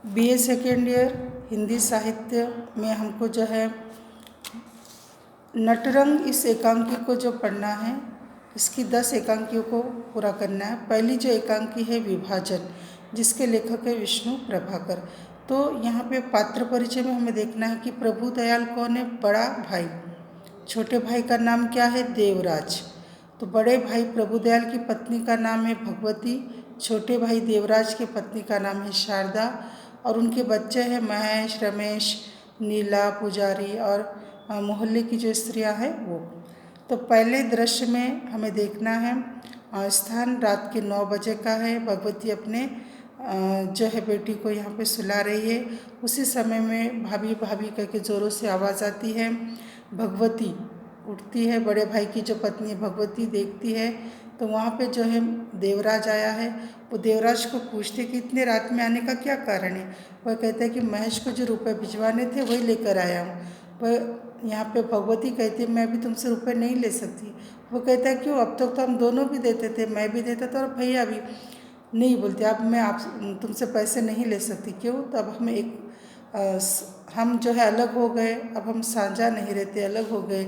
BA second year Hindi साहित्य में हमको जो है नटरंग इस एकांकी को जो पढ़ना है, इसकी 10 एकांकियों को पूरा करना है। पहली जो एकांकी है विभाजन, जिसके लेखक है विष्णु प्रभाकर। तो यहाँ पे पात्र परिचय में हमें देखना है कि प्रभुदयाल कौन है? बड़ा भाई। छोटे भाई का नाम क्या है? देवराज। तो बड़े भाई प्रभुदयाल की पत्नी का नाम है भगवती, छोटे भाई देवराज की पत्नी का नाम है शारदा, और उनके बच्चे हैं महेश, रमेश, नीला, पुजारी और मोहल्ले की जो स्त्रियां हैं वो। तो पहले दृश्य में हमें देखना है स्थान रात के 9 बजे का है। भगवती अपने जो है बेटी को यहाँ पे सुला रही है। उसी समय में भाभी भाभी करके ज़ोरों से आवाज़ आती है। भगवती उठती है, बड़े भाई की जो पत्नी भगवती देखती है तो वहाँ पे जो है देवराज आया है। वो देवराज को पूछते कि इतने रात में आने का क्या कारण है? वह कहता है कि महेश को जो रुपए भिजवाने थे वही लेकर आया हूँ। वह यहाँ पे भगवती कहती है मैं भी तुमसे रुपए नहीं ले सकती। वो कहता है क्यों? अब तक तो हम दोनों भी देते थे, मैं भी देता था और भैया भी। नहीं बोलते, अब मैं आप तुमसे पैसे नहीं ले सकती। क्यों? तो अब हम जो है अलग हो गए, अब हम साझा नहीं रहते, अलग हो गए।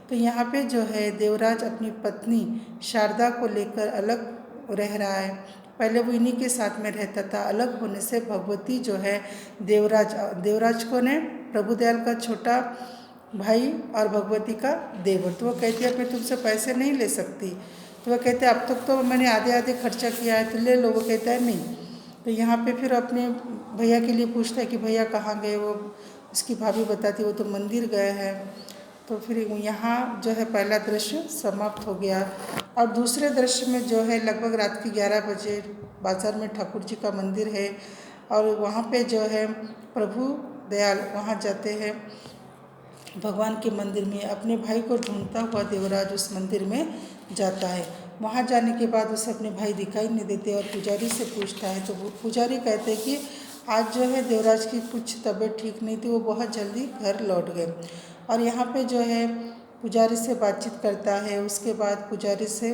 तो यहाँ पे जो है देवराज अपनी पत्नी शारदा को लेकर अलग रह रहा है। पहले वो इन्हीं के साथ में रहता था। अलग होने से भगवती जो है देवराज को ने प्रभुदयाल का छोटा भाई और भगवती का देवर। तो वो कहती है मैं तुमसे पैसे नहीं ले सकती। तो वह कहते हैं अब तक तो मैंने आधे आधे खर्चा किया है, तो ले लो। वो कहता है नहीं। तो यहाँ पे फिर अपने भैया के लिए पूछता है कि भैया कहाँ गए? वो उसकी भाभी बताती वो तो मंदिर गए हैं। तो फिर यहाँ जो है पहला दृश्य समाप्त हो गया। और दूसरे दृश्य में जो है लगभग रात के 11 बजे बाजार में ठाकुर जी का मंदिर है और वहाँ पे जो है प्रभु दयाल वहाँ जाते हैं भगवान के मंदिर में। अपने भाई को ढूंढता हुआ देवराज उस मंदिर में जाता है। वहाँ जाने के बाद उसे अपने भाई दिखाई नहीं देते और पुजारी से पूछता है। तो वो पुजारी कहते हैं कि आज जो है देवराज की कुछ तबीयत ठीक नहीं थी, वो बहुत जल्दी घर लौट गए। और यहाँ पे जो है पुजारी से बातचीत करता है। उसके बाद पुजारी से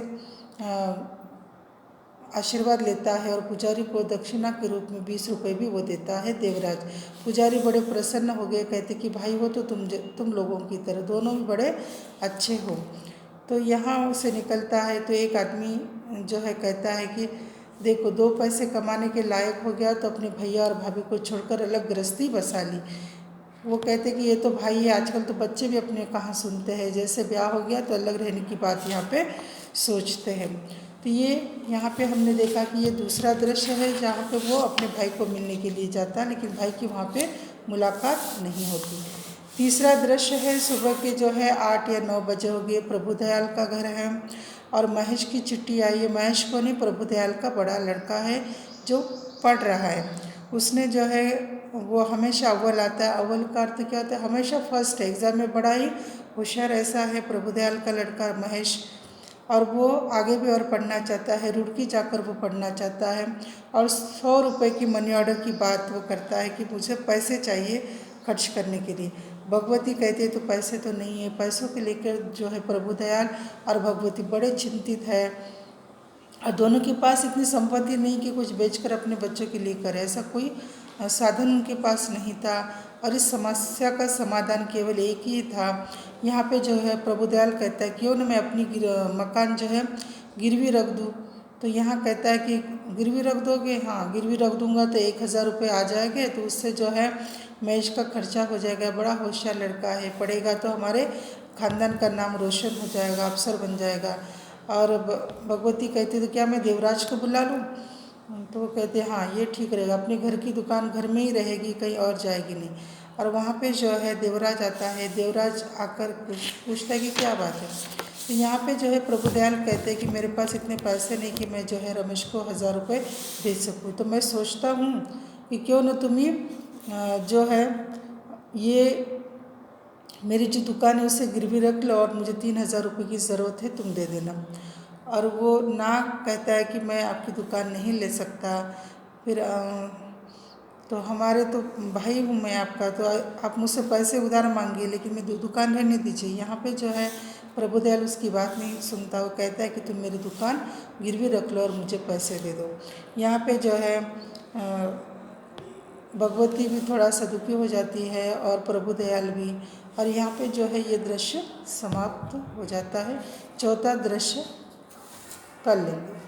आशीर्वाद लेता है और पुजारी को दक्षिणा के रूप में 20 रुपये भी वो देता है देवराज। पुजारी बड़े प्रसन्न हो गए, कहते कि भाई हो तो तुम लोगों की तरह, दोनों भी बड़े अच्छे हो। तो यहाँ से निकलता है तो एक आदमी जो है कहता है कि देखो 2 पैसे कमाने के लायक हो गया तो अपने भैया और भाभी को छोड़कर अलग गृहस्थी बसा ली। वो कहते कि ये तो भाई है, आजकल तो बच्चे भी अपने कहाँ सुनते हैं, जैसे ब्याह हो गया तो अलग रहने की बात यहाँ पे सोचते हैं। तो ये यहाँ पे हमने देखा कि ये दूसरा दृश्य है जहाँ पे वो अपने भाई को मिलने के लिए जाता है, लेकिन भाई की वहाँ पे मुलाकात नहीं होती। तीसरा दृश्य है सुबह के जो है 8 या 9 बजे हो गए। प्रभुदयाल का घर है और महेश की चिट्ठी आई है। महेश को नहीं, प्रभुदयाल का बड़ा लड़का है जो पढ़ रहा है। उसने जो है वो हमेशा अव्वल आता है। अव्वल का अर्थ क्या होता है? हमेशा फर्स्ट है, एग्ज़ाम में बड़ा ही होशियार ऐसा है प्रभुदयाल का लड़का महेश। और वो आगे भी और पढ़ना चाहता है, रुड़की जाकर वो पढ़ना चाहता है और 100 रुपये की मनी ऑर्डर की बात वो करता है कि मुझे पैसे चाहिए खर्च करने के लिए। भगवती कहती है तो पैसे तो नहीं है। पैसों के लेकर जो है प्रभुदयाल और भगवती बड़े चिंतित है और दोनों के पास इतनी संपत्ति नहीं कि कुछ बेचकर अपने बच्चों के लिए करे, ऐसा कोई साधन उनके पास नहीं था। और इस समस्या का समाधान केवल एक ही था। यहाँ पे जो है प्रभुदयाल कहता है क्यों न मैं अपनी मकान जो है गिरवी रख दूँ। तो यहाँ कहता है कि गिरवी रख दोगे? हाँ, गिरवी रख दूंगा तो 1000 रुपये आ जाएंगे, तो उससे जो है महेश का खर्चा हो जाएगा। बड़ा होशियार लड़का है, पढ़ेगा तो हमारे खानदान का नाम रोशन हो जाएगा, अफसर बन जाएगा। और भगवती कहती तो क्या मैं देवराज को बुला लूँ? तो वो कहते हाँ ये ठीक रहेगा, अपने घर की दुकान घर में ही रहेगी, कहीं और जाएगी नहीं। और वहाँ पे जो है देवराज आता है। देवराज आकर पूछता है कि क्या बात है? तो यहाँ पे जो है प्रभुदयाल कहते हैं कि मेरे पास इतने पैसे नहीं कि मैं जो है रमेश को 1000 रुपये दे सकूँ। तो मैं सोचता हूँ कि क्यों न तुम्ही जो है ये मेरी जो दुकान है उसे गिरवी रख लो और मुझे 3000 रुपये की ज़रूरत है, तुम दे देना। और वो ना कहता है कि मैं आपकी दुकान नहीं ले सकता। फिर तो हमारे तो भाई हूँ मैं आपका, तो आप मुझसे पैसे उधार मांगिए लेकिन मैं दुकान रहने दीजिए। यहाँ पे जो है प्रभुदयाल उसकी बात नहीं सुनता। वो कहता है कि तुम मेरी दुकान गिरवी रख लो और मुझे पैसे दे दो। यहाँ पे जो है भगवती भी थोड़ा सा दुखी हो जाती है और प्रभु दयाल भी। और यहाँ पे जो है ये दृश्य समाप्त हो जाता है। चौथा दृश्य कर लेंगे।